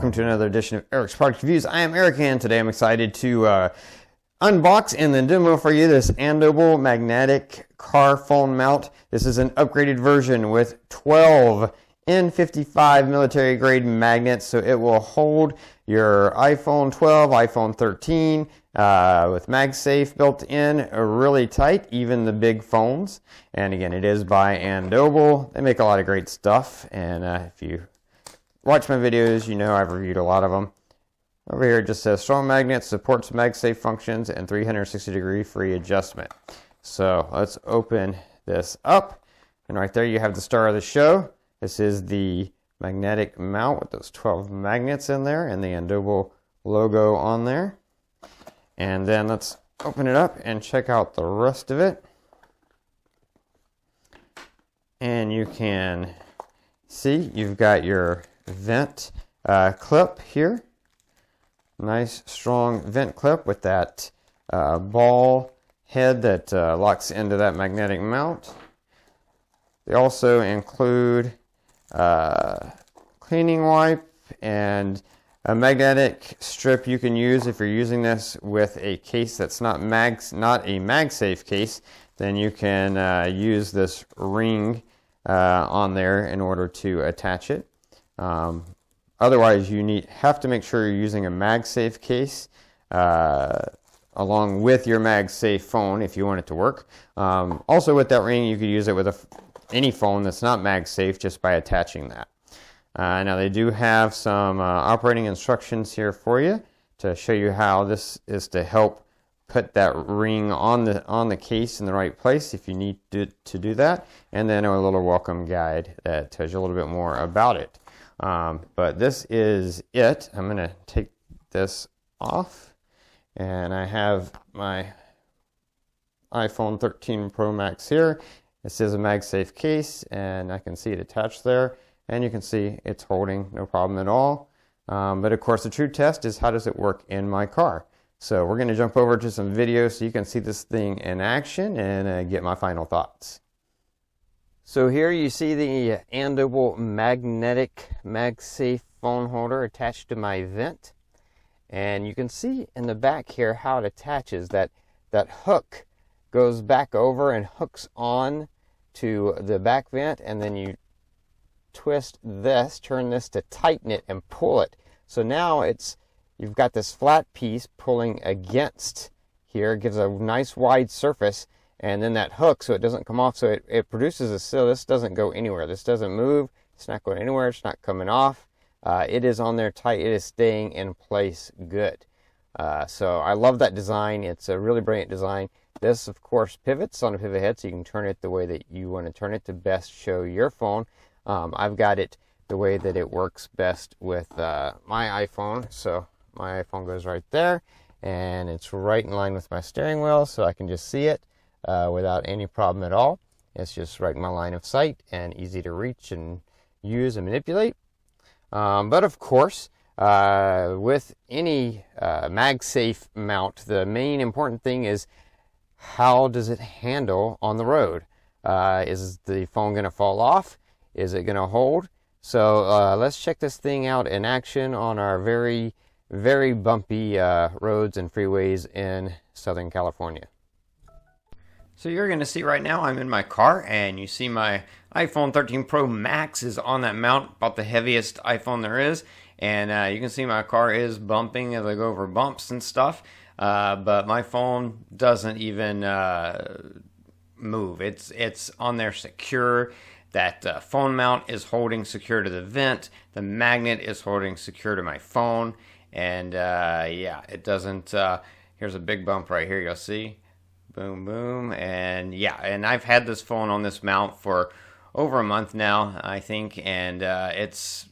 welcome to another edition of Eric's Product Reviews. I am Eric, and today I'm excited to unbox and then demo for you this Andobil magnetic car phone mount. This is an upgraded version with 12 N55 military grade magnets, so it will hold your iPhone 12, iPhone 13 with MagSafe built in really tight, even the big phones. And again, it is by Andobil. They make a lot of great stuff, and if you watch my videos, you know I've reviewed a lot of them. Over here it just says strong magnet, supports MagSafe functions, and 360-degree free adjustment. So let's open this up, and right there you have the star of the show. This is the magnetic mount with those 12 magnets in there and the Andobil logo on there. And then let's open it up and check out the rest of it. And you can see you've got your vent clip here. Nice strong vent clip with that ball head that locks into that magnetic mount. They also include cleaning wipe and a magnetic strip you can use if you're using this with a case that's not a MagSafe case. Then you can use this ring on there in order to attach it. Otherwise, you have to make sure you're using a MagSafe case along with your MagSafe phone if you want it to work. Also, with that ring, you could use it with any phone that's not MagSafe just by attaching that. Now, they do have some operating instructions here for you to show you how this is to help put that ring on the case in the right place if you need to do that, and then a little welcome guide that tells you a little bit more about it. But this is it. I'm going to take this off, and I have my iPhone 13 Pro Max here. This is a MagSafe case, and I can see it attached there, and you can see it's holding no problem at all. But of course, the true test is how does it work in my car. So we're going to jump over to some videos so you can see this thing in action and get my final thoughts. So here you see the Andobil magnetic MagSafe phone holder attached to my vent. And you can see in the back here how it attaches. That hook goes back over and hooks on to the back vent, and then you twist this, turn this to tighten it and pull it. So now you've got this flat piece pulling against here. It gives a nice wide surface, and then that hook so it doesn't come off, so it produces a seal. This doesn't go anywhere. This doesn't move. It's not going anywhere. It's not coming off. It is on there tight. It is staying in place good. So I love that design. It's a really brilliant design. This, of course, pivots on a pivot head, so you can turn it the way that you want to turn it to best show your phone. I've got it the way that it works best with my iPhone. So my iPhone goes right there, and it's right in line with my steering wheel, so I can just see it without any problem at all. It's just right in my line of sight and easy to reach and use and manipulate. But of course, with any MagSafe mount, the main important thing is how does it handle on the road? Is the phone going to fall off? Is it going to hold? So let's check this thing out in action on our very, very bumpy roads and freeways in Southern California. So you're going to see right now I'm in my car, and you see my iPhone 13 Pro Max is on that mount, about the heaviest iPhone there is. And you can see my car is bumping as I go over bumps and stuff. But my phone doesn't even move. It's on there secure. That phone mount is holding secure to the vent. The magnet is holding secure to my phone. And yeah, it doesn't. Here's a big bump right here. You'll see. Boom, boom. And yeah, and I've had this phone on this mount for over a month now, I think. And it's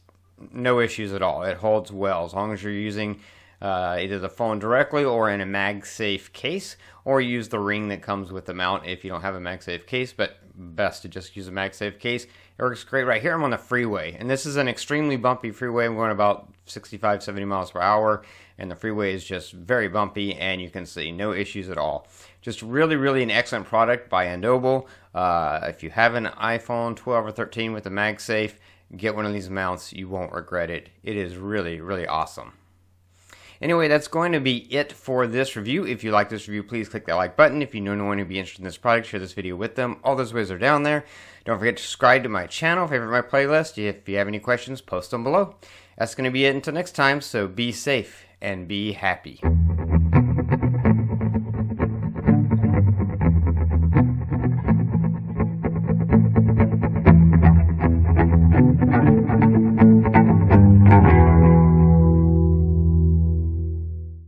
no issues at all. It holds well as long as you're using either the phone directly or in a MagSafe case, or use the ring that comes with the mount if you don't have a MagSafe case, but best to just use a MagSafe case. It works great. Right here I'm on the freeway, and this is an extremely bumpy freeway. I'm going about 65, 70 miles per hour, and the freeway is just very bumpy, and you can see no issues at all. Just really, really an excellent product by Andobil. If you have an iPhone 12 or 13 with a MagSafe, get one of these mounts. You won't regret it. It is really, really awesome. Anyway, that's going to be it for this review. If you like this review, please click that like button. If you know anyone who'd be interested in this product, share this video with them. All those ways are down there. Don't forget to subscribe to my channel, favorite my playlist. If you have any questions, post them below. That's going to be it until next time, so be safe and be happy.